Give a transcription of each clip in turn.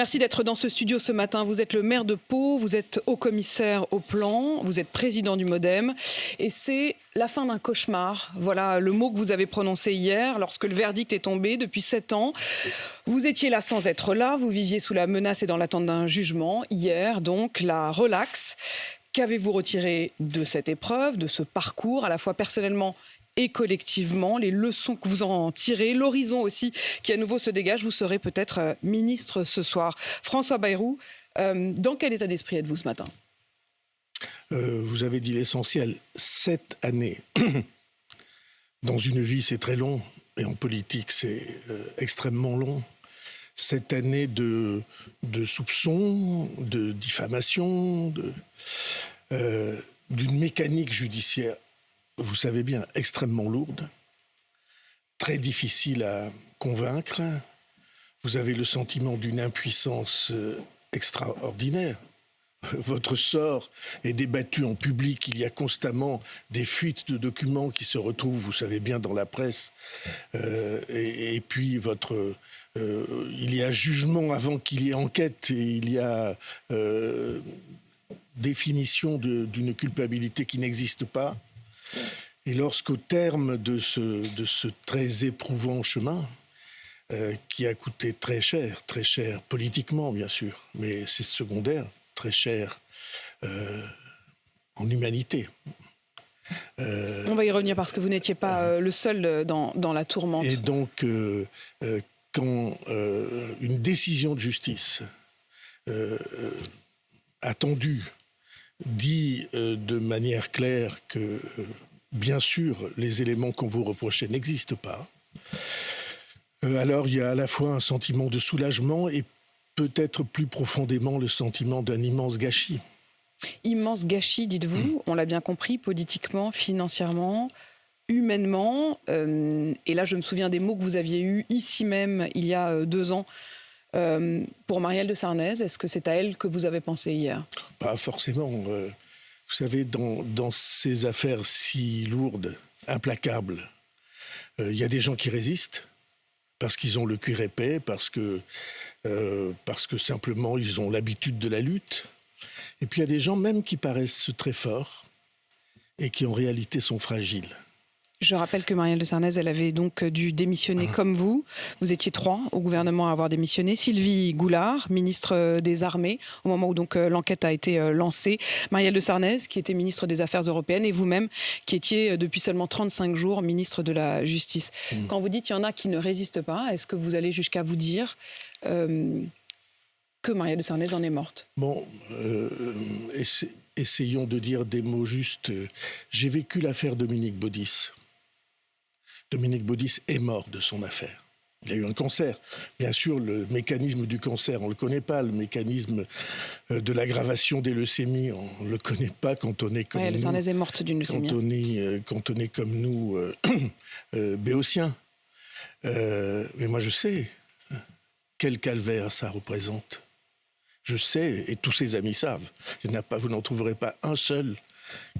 Merci d'être dans ce studio ce matin. Vous êtes le maire de Pau, vous êtes haut-commissaire au plan, vous êtes président du MoDem. Et c'est la fin d'un cauchemar. Voilà le mot que vous avez prononcé hier lorsque le verdict est tombé depuis 7 ans. Vous étiez là sans être là, vous viviez sous la menace et dans l'attente d'un jugement. Hier, donc, la relaxe. Qu'avez-vous retiré de cette épreuve, de ce parcours, à la fois personnellement et collectivement, les leçons que vous en tirez, l'horizon aussi qui à nouveau se dégage? Vous serez peut-être ministre ce soir. François Bayrou, dans quel état d'esprit êtes-vous ce matin? Vous avez dit l'essentiel. 7 années. Dans une vie, c'est très long. Et en politique, c'est extrêmement long. 7 années de soupçons, de diffamation, d'une mécanique judiciaire, vous savez bien, extrêmement lourde, très difficile à convaincre. Vous avez le sentiment d'une impuissance extraordinaire. Votre sort est débattu en public. Il y a constamment des fuites de documents qui se retrouvent, vous savez bien, dans la presse. Et puis, il y a jugement avant qu'il y ait enquête. Et il y a définition d'une culpabilité qui n'existe pas. Et lorsqu'au terme de ce très éprouvant chemin, qui a coûté très cher politiquement, bien sûr, mais c'est secondaire, très cher en humanité. On va y revenir parce que vous n'étiez pas le seul dans la tourmente. Et donc, quand une décision de justice attendue dit de manière claire que, bien sûr, les éléments qu'on vous reprochait n'existent pas, alors il y a à la fois un sentiment de soulagement et peut-être plus profondément le sentiment d'un immense gâchis. Immense gâchis, dites-vous, on l'a bien compris, politiquement, financièrement, humainement. Et là, je me souviens des mots que vous aviez eus ici même, il y a 2 ans, pour Marielle de Sarnez. Est-ce que c'est à elle que vous avez pensé hier? Pas forcément. Vous savez, dans ces affaires si lourdes, implacables, il y a des gens qui résistent parce qu'ils ont le cuir épais, parce que simplement ils ont l'habitude de la lutte. Et puis il y a des gens même qui paraissent très forts et qui en réalité sont fragiles. Je rappelle que Marielle de Sarnez, elle avait donc dû démissionner comme vous. Vous étiez 3 au gouvernement à avoir démissionné. Sylvie Goulard, ministre des Armées, au moment où donc l'enquête a été lancée. Marielle de Sarnez, qui était ministre des Affaires européennes, et vous-même, qui étiez depuis seulement 35 jours ministre de la Justice. Quand vous dites qu'il y en a qui ne résistent pas, est-ce que vous allez jusqu'à vous dire que Marielle de Sarnez en est morte? Bon, essayons de dire des mots justes. J'ai vécu l'affaire Dominique Baudis. Dominique Baudis est mort de son affaire. Il a eu un cancer. Bien sûr, le mécanisme du cancer, on ne le connaît pas. Le mécanisme de l'aggravation des leucémies, on ne le connaît pas quand on est comme nous. Sarnez est morte d'une leucémie. Quand on est comme nous, béotiens. Mais moi, je sais quel calvaire ça représente. Je sais, et tous ses amis savent. Vous n'en trouverez pas un seul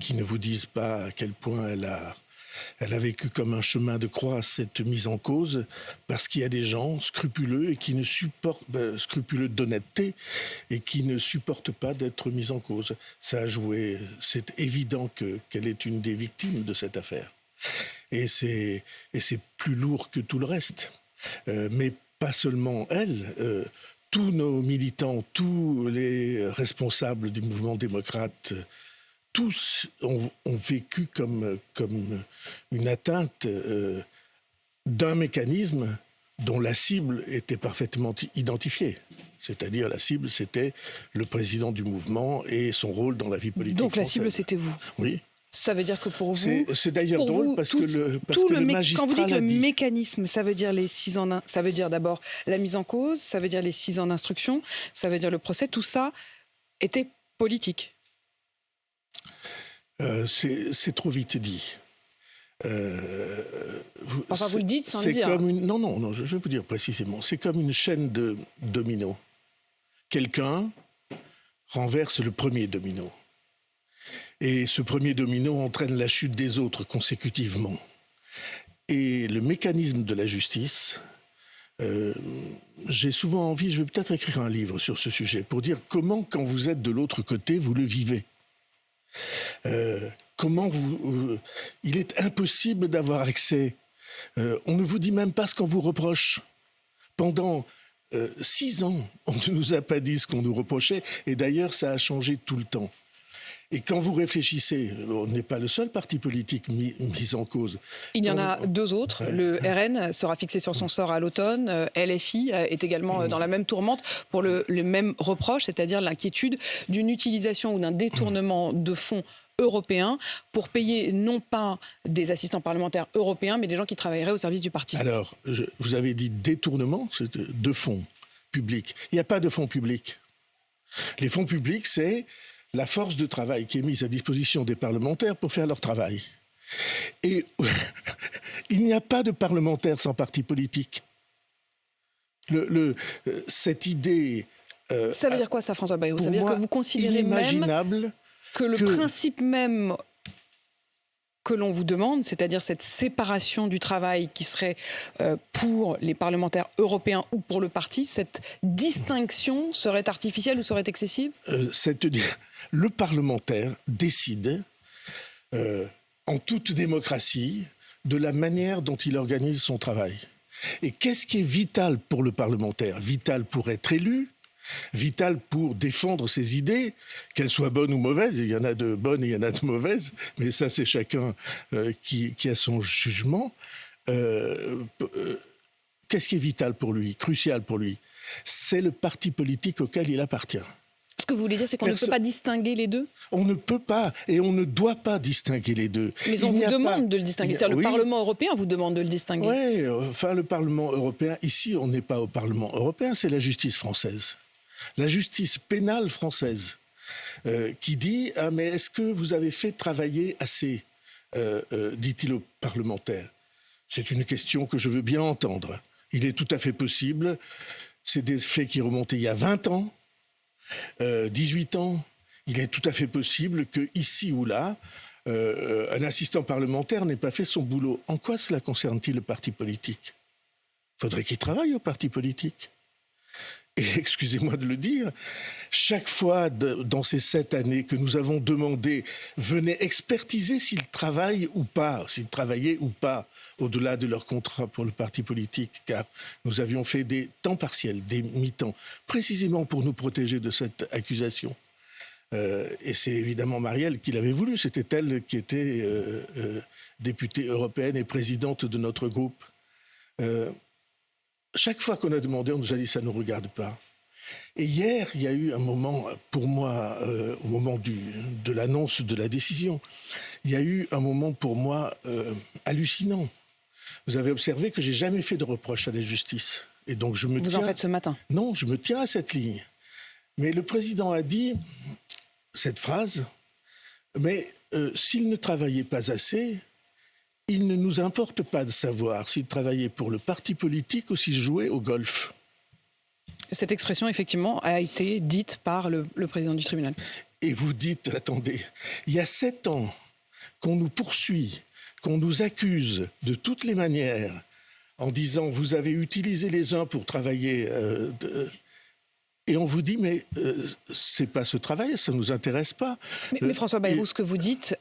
qui ne vous dise pas à quel point elle a vécu comme un chemin de croix cette mise en cause, parce qu'il y a des gens scrupuleux et qui ne supportent, scrupuleux d'honnêteté, et qui ne supportent pas d'être mis en cause. Ça a joué, c'est évident qu'elle est une des victimes de cette affaire. Et c'est plus lourd que tout le reste. Mais pas seulement elle, tous nos militants, tous les responsables du mouvement démocrate, tous ont vécu comme une atteinte d'un mécanisme dont la cible était parfaitement identifiée. C'est-à-dire la cible, c'était le président du mouvement et son rôle dans la vie politique Donc la française. cible, c'était vous? Oui. Ça veut dire que pour vous... C'est d'ailleurs drôle parce que le magistrat Quand vous dites l'a le dit. mécanisme, ça veut dire les 6 ans... Ça veut dire d'abord la mise en cause, ça veut dire les 6 ans d'instruction, ça veut dire le procès. Tout ça était politique. C'est trop vite dit. Vous le dites sans le dire. Non, je vais vous dire précisément. C'est comme une chaîne de dominos. Quelqu'un renverse le premier domino. Et ce premier domino entraîne la chute des autres consécutivement. Et le mécanisme de la justice Euh, j'ai souvent envie, je vais peut-être écrire un livre sur ce sujet, pour dire comment, quand vous êtes de l'autre côté, vous le vivez. Comment il est impossible d'avoir accès. On ne vous dit même pas ce qu'on vous reproche. Pendant 6 ans, on ne nous a pas dit ce qu'on nous reprochait, et d'ailleurs, ça a changé tout le temps. Et quand vous réfléchissez, on n'est pas le seul parti politique mis en cause. Il y en a 2 autres. Le RN sera fixé sur son sort à l'automne. LFI est également dans la même tourmente pour le même reproche, c'est-à-dire l'inquiétude d'une utilisation ou d'un détournement de fonds européens pour payer non pas des assistants parlementaires européens, mais des gens qui travailleraient au service du parti. Alors, vous avez dit détournement de fonds publics. Il n'y a pas de fonds publics. Les fonds publics, c'est la force de travail qui est mise à disposition des parlementaires pour faire leur travail. Et il n'y a pas de parlementaires sans parti politique. Cette idée... ça veut dire quoi ça, François Bayrou? Ça veut dire que vous considérez même que le principe même que l'on vous demande, c'est-à-dire cette séparation du travail qui serait pour les parlementaires européens ou pour le parti, cette distinction serait artificielle ou serait excessive? Le parlementaire décide, en toute démocratie, de la manière dont il organise son travail. Et qu'est-ce qui est vital pour le parlementaire? Vital pour être élu, vital pour défendre ses idées, qu'elles soient bonnes ou mauvaises. Il y en a de bonnes et il y en a de mauvaises, mais ça c'est chacun qui a son jugement. Qu'est-ce qui est vital pour lui, crucial pour lui? C'est le parti politique auquel il appartient. Ce que vous voulez dire, c'est qu'on ne peut pas distinguer les deux? On ne peut pas et on ne doit pas distinguer les deux. Mais on vous demande de le distinguer. C'est-à-dire le Parlement européen vous demande de le distinguer. Oui, enfin le Parlement européen, ici on n'est pas au Parlement européen, c'est la justice française. La justice pénale française qui dit « Ah mais est-ce que vous avez fait travailler assez ?» dit-il aux parlementaires. C'est une question que je veux bien entendre. Il est tout à fait possible, c'est des faits qui remontaient il y a 20 ans, 18 ans, il est tout à fait possible que ici ou là, un assistant parlementaire n'ait pas fait son boulot. En quoi cela concerne-t-il le parti politique? Faudrait qu'il travaille au parti politique. Et excusez-moi de le dire, chaque fois dans ces 7 années que nous avons demandé, venez expertiser s'ils travaillent ou pas, s'ils travaillaient ou pas, au-delà de leur contrat pour le parti politique, car nous avions fait des temps partiels, des mi-temps, précisément pour nous protéger de cette accusation. Et c'est évidemment Marielle qui l'avait voulu, c'était elle qui était députée européenne et présidente de notre groupe. Chaque fois qu'on a demandé, on nous a dit « ça ne nous regarde pas ». Et hier, il y a eu un moment, pour moi, au moment de l'annonce de la décision, il y a eu un moment pour moi hallucinant. Vous avez observé que j'ai jamais fait de reproche à la justice. Et donc je me Vous en faites ce matin? Non, je me tiens à cette ligne. Mais le président a dit cette phrase, mais s'il ne travaillait pas assez, il ne nous importe pas de savoir s'il travaillait pour le parti politique ou s'il jouait au golf. Cette expression, effectivement, a été dite par le président du tribunal. Et vous dites, attendez, il y a 7 ans qu'on nous poursuit, qu'on nous accuse de toutes les manières, en disant vous avez utilisé les uns pour travailler, et on vous dit mais c'est pas ce travail, ça nous intéresse pas. Mais François Bayrou, ce que vous dites,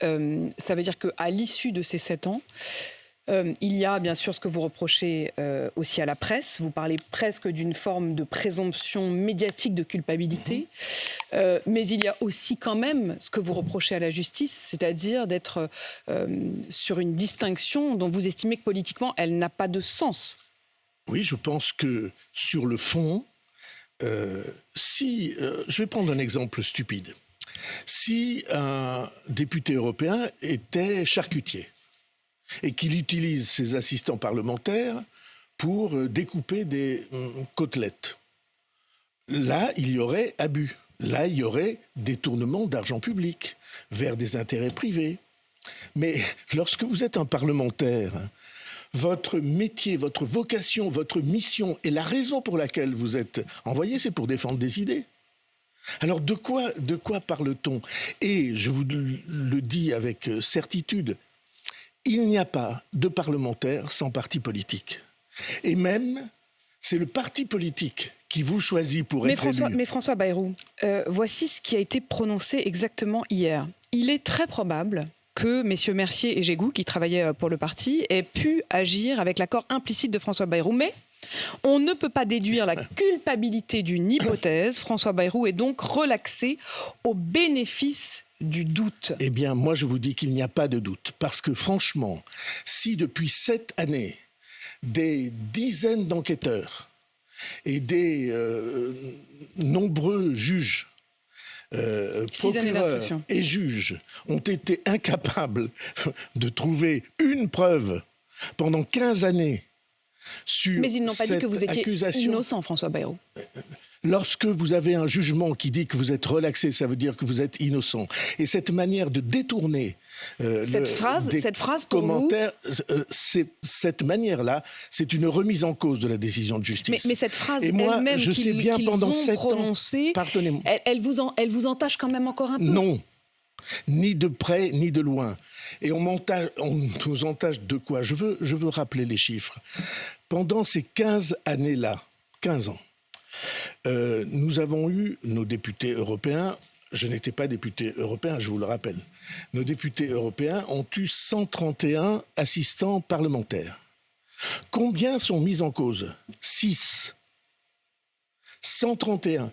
ça veut dire qu'à l'issue de ces 7 ans, il y a bien sûr ce que vous reprochez aussi à la presse. Vous parlez presque d'une forme de présomption médiatique de culpabilité. Mais il y a aussi quand même ce que vous reprochez à la justice, c'est-à-dire d'être sur une distinction dont vous estimez que politiquement, elle n'a pas de sens. Oui, je pense que sur le fond, je vais prendre un exemple stupide. Si un député européen était charcutier, et qu'il utilise ses assistants parlementaires pour découper des côtelettes. Là, il y aurait abus. Là, il y aurait détournement d'argent public vers des intérêts privés. Mais lorsque vous êtes un parlementaire, votre métier, votre vocation, votre mission et la raison pour laquelle vous êtes envoyé, c'est pour défendre des idées. Alors de quoi parle-t-on? Et je vous le dis avec certitude, il n'y a pas de parlementaire sans parti politique. Et même, C'est le parti politique qui vous choisit pour être élu. Mais François Bayrou, voici ce qui a été prononcé exactement hier. Il est très probable que messieurs Mercier et Gégou, qui travaillaient pour le parti, aient pu agir avec l'accord implicite de François Bayrou. Mais on ne peut pas déduire la culpabilité d'une hypothèse. François Bayrou est donc relaxé au bénéfice du doute. Eh bien, moi, je vous dis qu'il n'y a pas de doute. Parce que franchement, si depuis 7 années, des dizaines d'enquêteurs et des nombreux juges, procureurs et juges ont été incapables de trouver une preuve pendant 15 années sur Mais ils n'ont pas dit que vous étiez accusation. Innocent, François Bayrou. Lorsque vous avez un jugement qui dit que vous êtes relaxé, ça veut dire que vous êtes innocent. Et cette manière de détourner cette phrase pour commentaires, cette manière-là, c'est une remise en cause de la décision de justice. Mais cette phrase et moi, elle-même je sais bien qu'ils pendant ont 7 prononcée, pardonnez-moi. Elle vous entache quand même encore un peu? Non. Ni de près, ni de loin. Et on nous entache de quoi? Je veux rappeler les chiffres. Pendant ces 15 années-là, 15 ans, nous avons eu nos députés européens. Je n'étais pas député européen, je vous le rappelle. Nos députés européens ont eu 131 assistants parlementaires. Combien sont mis en cause? 6. 131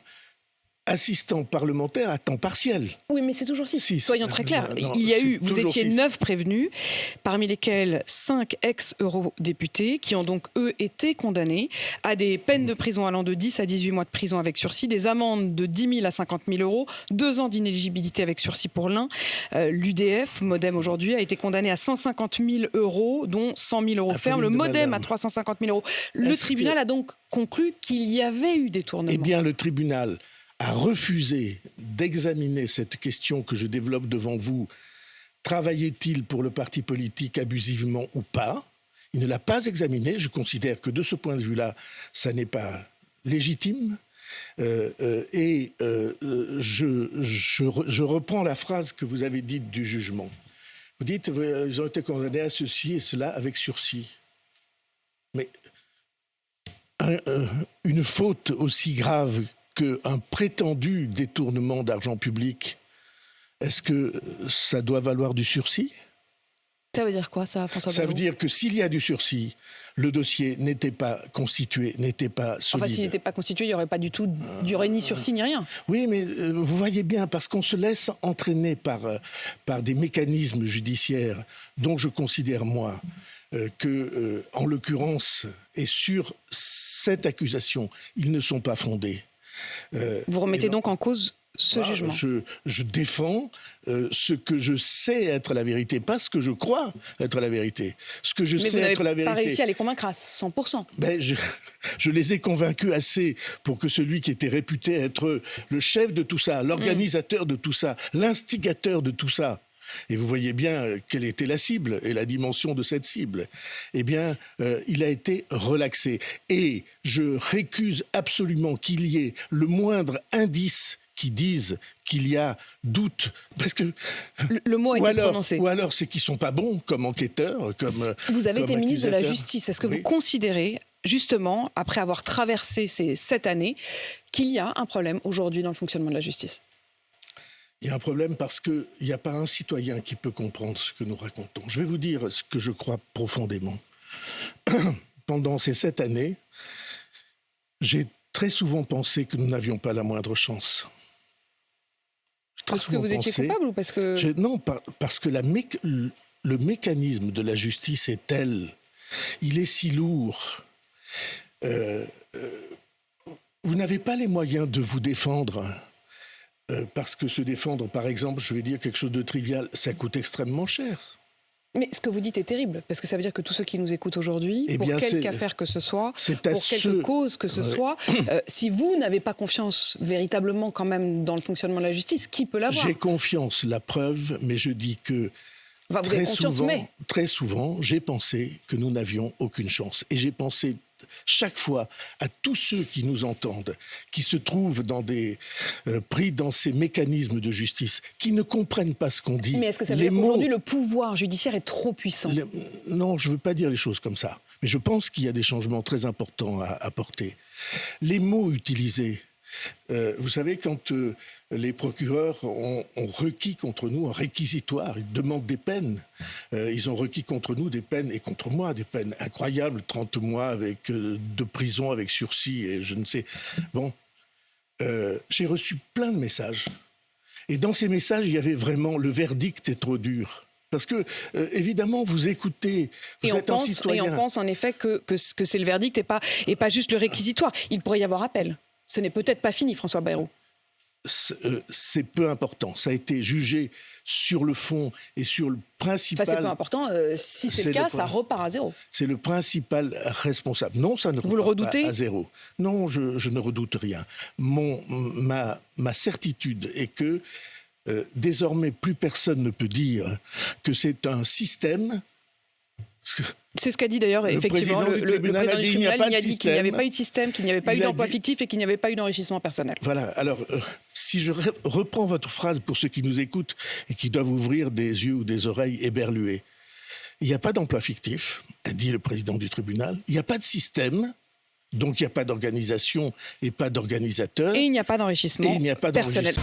assistants parlementaires à temps partiel. Oui, mais c'est toujours 6. Soyons très clairs. Non, vous étiez 9 prévenus, parmi lesquels 5 ex-eurodéputés qui ont donc, eux, été condamnés à des peines de prison allant de 10 à 18 mois de prison avec sursis, des amendes de 10 000 à 50 000 euros, 2 ans d'inéligibilité avec sursis pour l'un. L'UDF, Modem aujourd'hui, a été condamné à 150 000 euros, dont 100 000 euros ferme. Le Modem à 350 000 euros. Le tribunal a donc conclu qu'il y avait eu détournement. Eh bien, le tribunal a refusé d'examiner cette question que je développe devant vous. Travaillait-il pour le parti politique abusivement ou pas? Il ne l'a pas examiné. Je considère que de ce point de vue-là, ça n'est pas légitime. Je reprends la phrase que vous avez dite du jugement. Vous dites ils ont été condamnés à ceci et cela avec sursis. Mais une faute aussi grave qu'un prétendu détournement d'argent public, est-ce que ça doit valoir du sursis? Ça veut dire quoi, ça, François Bayrou? Ça veut dire que s'il y a du sursis, le dossier n'était pas constitué, n'était pas solide. Enfin, s'il n'était pas constitué, il n'y aurait pas du tout, il n'y aurait ni sursis ni rien. Oui, mais vous voyez bien, parce qu'on se laisse entraîner par des mécanismes judiciaires dont je considère, moi, que, en l'occurrence, et sur cette accusation, ils ne sont pas fondés. Vous remettez donc en cause ce jugement? Je défends ce que je sais être la vérité, pas ce que je crois être la vérité. Ce que je sais être la vérité. Mais vous n'avez pas réussi à les convaincre à 100%. Ben, je les ai convaincus assez pour que celui qui était réputé être le chef de tout ça, l'organisateur de tout ça, l'instigateur de tout ça, et vous voyez bien quelle était la cible et la dimension de cette cible, eh bien, il a été relaxé. Et je récuse absolument qu'il y ait le moindre indice qui dise qu'il y a doute, parce que le mot a été prononcé. Ou alors c'est qu'ils sont pas bons comme enquêteurs, Vous avez été ministre de la accusateurs. Justice. Est-ce que vous considérez, justement, après avoir traversé ces 7 années, qu'il y a un problème aujourd'hui dans le fonctionnement de la justice? Il y a un problème parce qu'il n'y a pas un citoyen qui peut comprendre ce que nous racontons. Je vais vous dire ce que je crois profondément. Pendant ces 7 années, j'ai très souvent pensé que nous n'avions pas la moindre chance. Parce que vous étiez coupable ou parce que... Non, parce que le mécanisme de la justice est tel, il est si lourd. Vous n'avez pas les moyens de vous défendre. Parce que se défendre, par exemple, je vais dire quelque chose de trivial, ça coûte extrêmement cher. Mais ce que vous dites est terrible, parce que ça veut dire que tous ceux qui nous écoutent aujourd'hui, pour quelque affaire que ce soit, pour quelque cause que ce soit, si vous n'avez pas confiance véritablement quand même dans le fonctionnement de la justice, qui peut l'avoir? J'ai confiance, la preuve, mais je dis que très souvent, j'ai pensé que nous n'avions aucune chance. Et j'ai pensé chaque fois à tous ceux qui nous entendent, qui se trouvent pris dans ces mécanismes de justice, qui ne comprennent pas ce qu'on dit. Mais est-ce que ça veut dire qu'aujourd'hui le pouvoir judiciaire est trop puissant ? Non, je ne veux pas dire les choses comme ça. Mais je pense qu'il y a des changements très importants à apporter. Les mots utilisés. Vous savez, quand les procureurs ont requis contre nous un réquisitoire, ils demandent des peines. Ils ont requis contre nous des peines, et contre moi, des peines incroyables, 30 mois de prison avec sursis et je ne sais. Bon, j'ai reçu plein de messages. Et dans ces messages, il y avait vraiment le verdict est trop dur. Parce que, évidemment, vous écoutez, vous êtes un citoyen. Et on pense en effet que c'est le verdict et pas juste le réquisitoire. Il pourrait y avoir appel. Ce n'est peut-être pas fini, François Bayrou. C'est peu important. Ça a été jugé sur le fond et sur le principal... Enfin, c'est peu important. Si c'est le cas, ça repart à zéro. C'est le principal responsable. Non, ça ne repart pas à zéro. Non, je ne redoute rien. Ma certitude est que désormais, plus personne ne peut dire que c'est un système... C'est ce qu'a dit d'ailleurs effectivement le président du tribunal. Il a dit qu'il n'y avait pas eu de système, qu'il n'y avait pas eu d'emploi fictif et qu'il n'y avait pas eu d'enrichissement personnel. Voilà. Alors, si je reprends votre phrase pour ceux qui nous écoutent et qui doivent ouvrir des yeux ou des oreilles éberlués, il n'y a pas d'emploi fictif, a dit le président du tribunal. Il n'y a pas de système, donc il n'y a pas d'organisation et pas d'organisateur. Et il n'y a pas d'enrichissement personnel.